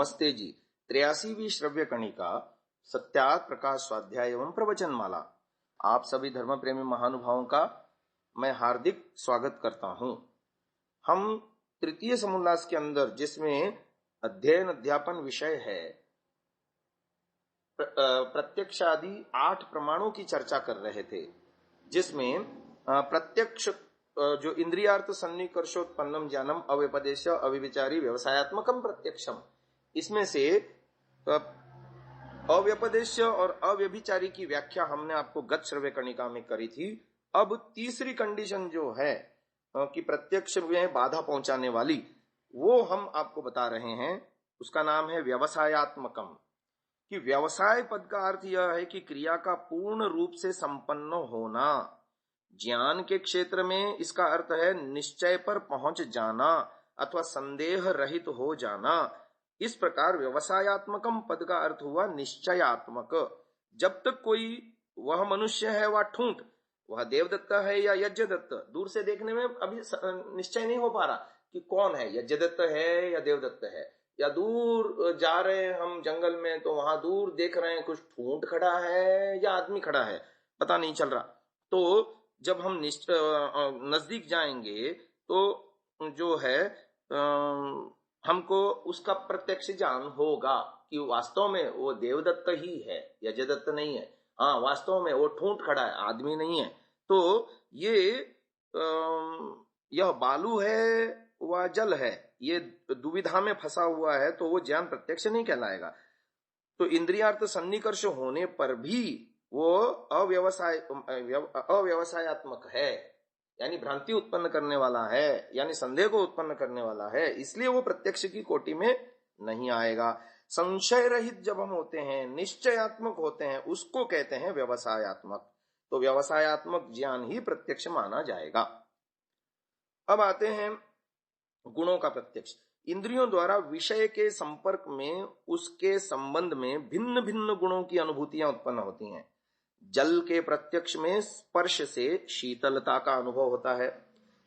नमस्ते जी। 83वीं श्रव्य कणिका सत्यार्थ प्रकाश स्वाध्याय एवं प्रवचन माला। आप सभी धर्म प्रेमी महानुभावों का मैं हार्दिक स्वागत करता हूं। हम तृतीय समोल्लास के अंदर जिसमें अध्ययन अध्यापन विषय है प्रत्यक्षादि 8 प्रमाणों की चर्चा कर रहे थे, जिसमें प्रत्यक्ष जो इंद्रियार्थ सन्निकर्षोत्पन्नम ज्ञानम अव्यपदेश अविविचारी व्यवसायात्मकम प्रत्यक्षम, इसमें से अव्यपदेश और अव्यभिचारी की व्याख्या हमने आपको गत श्रव्य कणिका में करी थी। अब तीसरी कंडीशन जो है कि प्रत्यक्ष में बाधा पहुंचाने वाली, वो हम आपको बता रहे हैं। उसका नाम है व्यवसायात्मकम। कि व्यवसाय पद का अर्थ यह है कि क्रिया का पूर्ण रूप से संपन्न होना। ज्ञान के क्षेत्र में इसका अर्थ है निश्चय पर पहुंच जाना अथवा संदेह रहित हो जाना। इस प्रकार व्यवसायात्मकम पद का अर्थ हुआ निश्चयात्मक। जब तक कोई वह मनुष्य है वह ठूंठ, वह देवदत्त है या यज्ञदत्त, दूर से देखने में अभी निश्चय नहीं हो पा रहा कि कौन है, यज्ञदत्त है या देवदत्त है। या दूर जा रहे हैं हम जंगल में, तो वहां दूर देख रहे हैं कुछ ठूंठ खड़ा है या आदमी खड़ा है, पता नहीं चल रहा। तो जब हम नजदीक जाएंगे तो जो है हमको उसका प्रत्यक्ष ज्ञान होगा कि वास्तव में वो देवदत्त ही है, यज्ञदत्त नहीं है। हाँ, वास्तव में वो ठूंठ खड़ा है, आदमी नहीं है। तो ये यह बालू है व जल है, ये दुविधा में फंसा हुआ है, तो वो ज्ञान प्रत्यक्ष नहीं कहलाएगा। तो इंद्रियार्थ सन्निकर्ष होने पर भी वो अव्यवसायात्मक है, यानी भ्रांति उत्पन्न करने वाला है, यानी संदेह को उत्पन्न करने वाला है, इसलिए वो प्रत्यक्ष की कोटि में नहीं आएगा। संशय रहित जब हम होते हैं, निश्चयात्मक होते हैं, उसको कहते हैं व्यवसायात्मक। तो व्यवसायात्मक ज्ञान ही प्रत्यक्ष माना जाएगा। अब आते हैं गुणों का प्रत्यक्ष। इंद्रियों द्वारा विषय के संपर्क में उसके संबंध में भिन्न भिन्न गुणों की अनुभूतियां उत्पन्न होती हैं। जल के प्रत्यक्ष में स्पर्श से शीतलता का अनुभव होता है,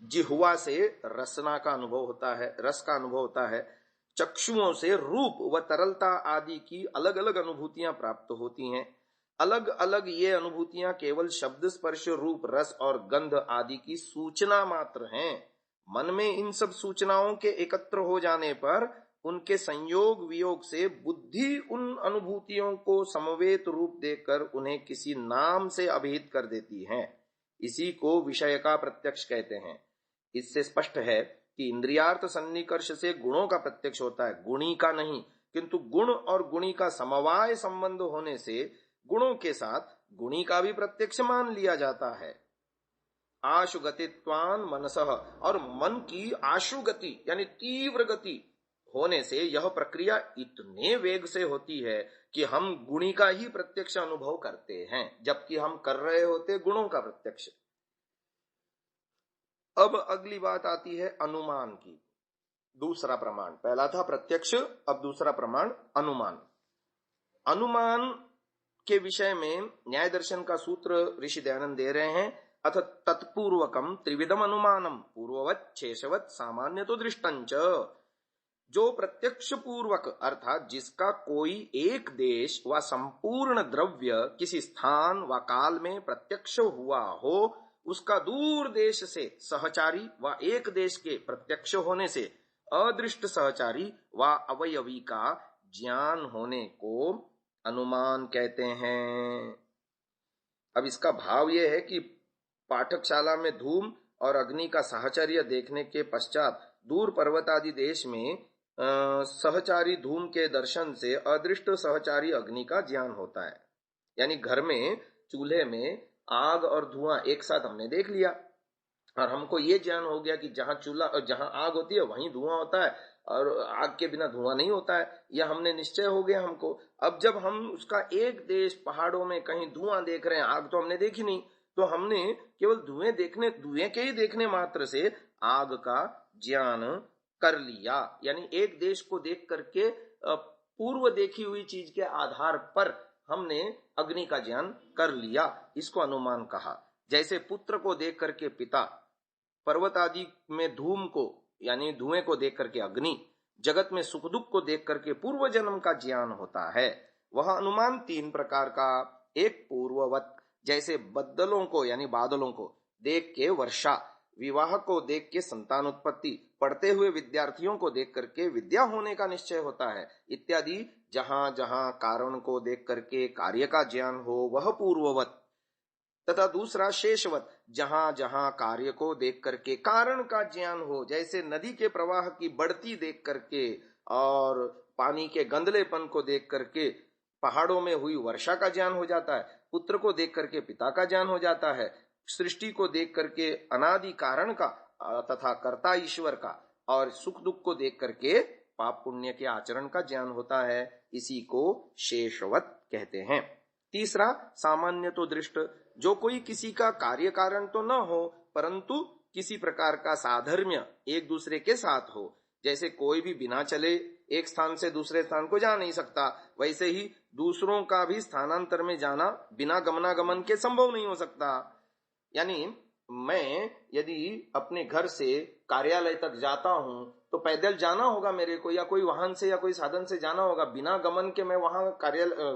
जिह्वा से रसना का अनुभव होता है, रस का अनुभव होता है, चक्षुओं से रूप व तरलता आदि की अलग अलग अनुभूतियां प्राप्त होती हैं। अलग अलग ये अनुभूतियां केवल शब्द, स्पर्श, रूप, रस और गंध आदि की सूचना मात्र हैं। मन में इन सब सूचनाओं के एकत्र हो जाने पर उनके संयोग वियोग से बुद्धि उन अनुभूतियों को समवेत रूप देकर उन्हें किसी नाम से अभिहित कर देती है। इसी को विषय का प्रत्यक्ष कहते हैं। इससे स्पष्ट है कि इंद्रियार्थ सन्निकर्ष से गुणों का प्रत्यक्ष होता है, गुणी का नहीं। किंतु गुण और गुणी का समवाय संबंध होने से गुणों के साथ गुणी का भी प्रत्यक्ष मान लिया जाता है। आशुगतित्वान मनसः, और मन की आशुगति यानी तीव्र गति होने से यह प्रक्रिया इतने वेग से होती है कि हम गुणी का ही प्रत्यक्ष अनुभव करते हैं, जबकि हम कर रहे होते गुणों का प्रत्यक्ष। अब अगली बात आती है अनुमान की। दूसरा प्रमाण, पहला था प्रत्यक्ष, अब दूसरा प्रमाण अनुमान। अनुमान के विषय में न्याय दर्शन का सूत्र ऋषि दयानंद दे रहे हैं। अथ तत्पूर्वकम त्रिविधम अनुमानम पूर्ववत शेषवत सामान्य तो दृष्टंच। जो प्रत्यक्ष पूर्वक अर्थात जिसका कोई एक देश व संपूर्ण द्रव्य किसी स्थान व काल में प्रत्यक्ष हुआ हो, उसका दूर देश से सहचारी व एक देश के प्रत्यक्ष होने से अदृष्ट सहचारी व अवयवी का ज्ञान होने को अनुमान कहते हैं। अब इसका भाव यह है कि पाठकशाला में धूम और अग्नि का साहचर्य देखने के पश्चात दूर पर्वत आदि देश में सहचारी धूम के दर्शन से अदृष्ट सहचारी अग्नि का ज्ञान होता है। यानी घर में चूल्हे में आग और धुआं एक साथ हमने देख लिया और हमको ये ज्ञान हो गया कि जहां आग होती है वहीं धुआं होता है और आग के बिना धुआं नहीं होता है, यह हमने निश्चय हो गया हमको। अब जब हम उसका एक देश पहाड़ों में कहीं धुआं देख रहे हैं, आग तो हमने देखी नहीं, तो हमने केवल धुएं के ही देखने मात्र से आग का ज्ञान कर लिया। यानी एक देश को देख करके पूर्व देखी हुई चीज के आधार पर हमने अग्नि का ज्ञान कर लिया, इसको अनुमान कहा। जैसे पुत्र को देख करके पिता, पर्वत आदि में धूम को यानी धुएं को देख करके अग्नि, जगत में सुख दुख को देख करके पूर्व जन्म का ज्ञान होता है, वह अनुमान 3 प्रकार का। एक पूर्ववत, जैसे बदलों को यानी बादलों को देख के वर्षा, विवाह को देख के संतान उत्पत्ति, पढ़ते हुए विद्यार्थियों को देख करके विद्या होने का निश्चय होता है इत्यादि। जहां जहां कारण को देख करके कार्य का ज्ञान हो वह पूर्ववत। तथा दूसरा शेषवत, जहां जहां कार्य को देख करके कारण का ज्ञान हो, जैसे नदी के प्रवाह की बढ़ती देख करके और पानी के गंदलेपन को देख करके पहाड़ों में हुई वर्षा का ज्ञान हो जाता है, पुत्र को देख करके पिता का ज्ञान हो जाता है, सृष्टि को देख करके अनादि कारण का तथा कर्ता ईश्वर का, और सुख दुख को देख करके पाप पुण्य के आचरण का ज्ञान होता है। इसी को शेषवत कहते हैं। तीसरा सामान्य तो दृष्ट, जो कोई किसी का कार्य कारण तो न हो परंतु किसी प्रकार का साधर्म्य एक दूसरे के साथ हो। जैसे कोई भी बिना चले एक स्थान से दूसरे स्थान को जा नहीं सकता, वैसे ही दूसरों का भी स्थानांतर में जाना बिना गमनागमन के संभव नहीं हो सकता। यानी मैं यदि अपने घर से कार्यालय तक जाता हूं तो पैदल जाना होगा मेरे को, या कोई वाहन से या कोई साधन से जाना होगा, बिना गमन के मैं वहां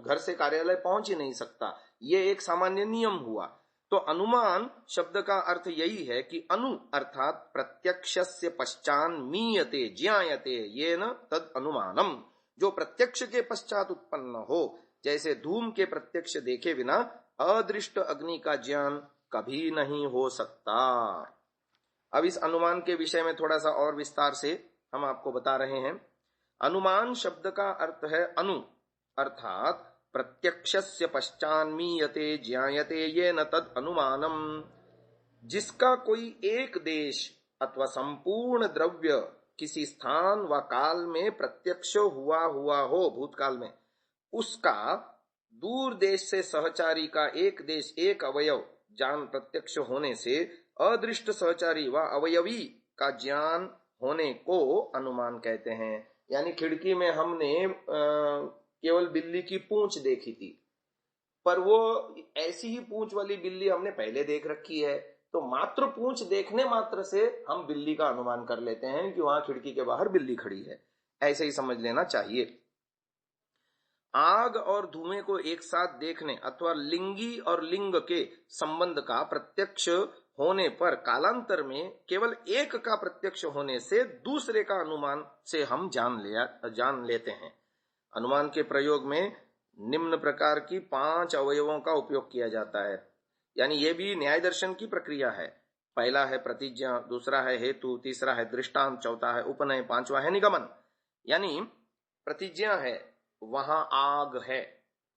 घर से कार्यालय पहुंच ही नहीं सकता। ये एक सामान्य नियम हुआ। तो अनुमान शब्द का अर्थ यही है कि अनु अर्थात प्रत्यक्षस्य पश्चान मीयते ज्ञायते येन तद अनुमानम, जो प्रत्यक्ष के पश्चात उत्पन्न हो। जैसे धूम के प्रत्यक्ष देखे बिना अदृष्ट अग्नि का ज्ञान कभी नहीं हो सकता। अब इस अनुमान के विषय में थोड़ा सा और विस्तार से हम आपको बता रहे हैं। अनुमान शब्द का अर्थ है अनु अर्थात प्रत्यक्षस्य पश्चान्मीयते ज्ञायते येन तद अनुमानम, जिसका कोई एक देश अथवा संपूर्ण द्रव्य किसी स्थान व काल में प्रत्यक्ष हुआ हो भूतकाल में, उसका दूर देश से सहचारी का एक देश एक अवयव ज्ञान प्रत्यक्ष होने से अदृष्ट सहचारी व अवयवी का ज्ञान होने को अनुमान कहते हैं। यानी खिड़की में हमने केवल बिल्ली की पूंछ देखी थी, पर वो ऐसी ही पूंछ वाली बिल्ली हमने पहले देख रखी है, तो मात्र पूंछ देखने मात्र से हम बिल्ली का अनुमान कर लेते हैं कि वहां खिड़की के बाहर बिल्ली खड़ी है। ऐसे ही समझ लेना चाहिए। आग और धुएं को एक साथ देखने अथवा लिंगी और लिंग के संबंध का प्रत्यक्ष होने पर कालांतर में केवल एक का प्रत्यक्ष होने से दूसरे का अनुमान से हम जान लेते हैं। अनुमान के प्रयोग में निम्न प्रकार की 5 अवयवों का उपयोग किया जाता है। यानी ये भी न्याय दर्शन की प्रक्रिया है। पहला है प्रतिज्ञा, दूसरा है हेतु, तीसरा है दृष्टांत, चौथा है उपनय, पांचवा है निगमन। यानी प्रतिज्ञा है, वहां आग है,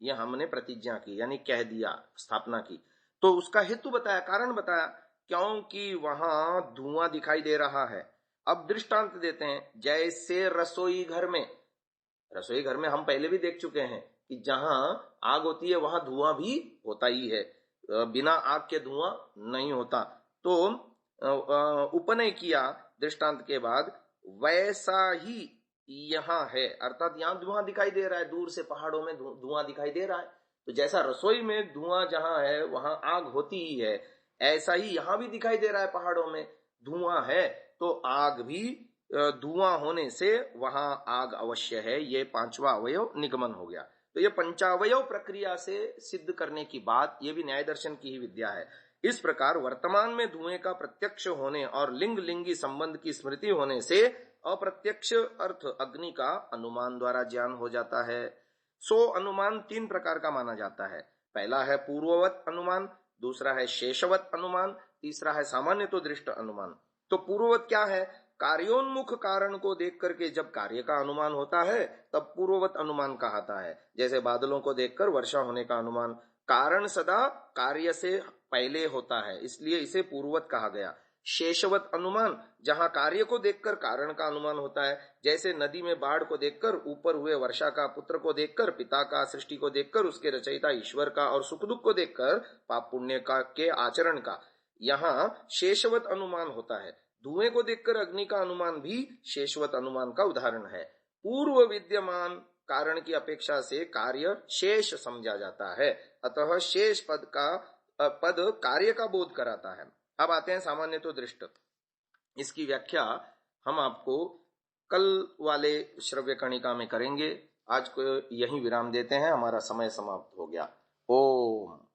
यह हमने प्रतिज्ञा की यानी कह दिया, स्थापना की, तो उसका हेतु बताया, कारण बताया, क्योंकि वहां धुआं दिखाई दे रहा है। अब दृष्टांत देते हैं, जैसे रसोई घर में हम पहले भी देख चुके हैं कि जहां आग होती है वहां धुआं भी होता ही है, बिना आग के धुआं नहीं होता। तो उपनय किया दृष्टांत के बाद, वैसा ही यहाँ है, अर्थात यहाँ धुआं दिखाई दे रहा है, दूर से पहाड़ों में धुआं दिखाई दे रहा है। तो जैसा रसोई में धुआं जहां है वहां आग होती ही है, ऐसा ही यहाँ भी दिखाई दे रहा है, पहाड़ों में धुआं है तो आग भी, धुआं होने से वहां आग अवश्य है। ये 5वां अवयव निगमन हो गया। तो ये पंचावयव प्रक्रिया से सिद्ध करने की बात, ये भी न्याय दर्शन की ही विद्या है। इस प्रकार वर्तमान में धुएं का प्रत्यक्ष होने और लिंग लिंगी संबंध की स्मृति होने से अप्रत्यक्ष अर्थ अग्नि का अनुमान द्वारा ज्ञान हो जाता है। सो अनुमान 3 प्रकार का माना जाता है। पहला है पूर्ववत अनुमान, दूसरा है शेषवत अनुमान, तीसरा है सामान्य तो दृष्ट अनुमान। तो पूर्ववत क्या है? कार्योन्मुख कारण को देख करके जब कार्य का अनुमान होता है तब पूर्ववत अनुमान कहता है। जैसे बादलों को देखकर वर्षा होने का अनुमान, कारण सदा कार्य से पहले होता है, इसलिए इसे पूर्ववत कहा गया। शेषवत अनुमान, जहां कार्य को देखकर कारण का अनुमान होता है, जैसे नदी में बाढ़ को देखकर, ऊपर हुए वर्षा का, पुत्र को देखकर पिता का, सृष्टि को देखकर उसके रचयिता ईश्वर का, और सुख दुख को देखकर पाप पुण्य का के आचरण का। यहाँ शेषवत अनुमान होता है। धुएं को देखकर अग्नि का अनुमान भी शेषवत अनुमान का उदाहरण है। पूर्व विद्यमान कारण की अपेक्षा से कार्य शेष समझा जाता है, अतः शेष पद कार्य का बोध कराता है। अब आते हैं सामान्य तो दृष्ट। इसकी व्याख्या हम आपको कल वाले श्रव्य कणिका में करेंगे। आज को यहीं विराम देते हैं, हमारा समय समाप्त हो गया। ओम।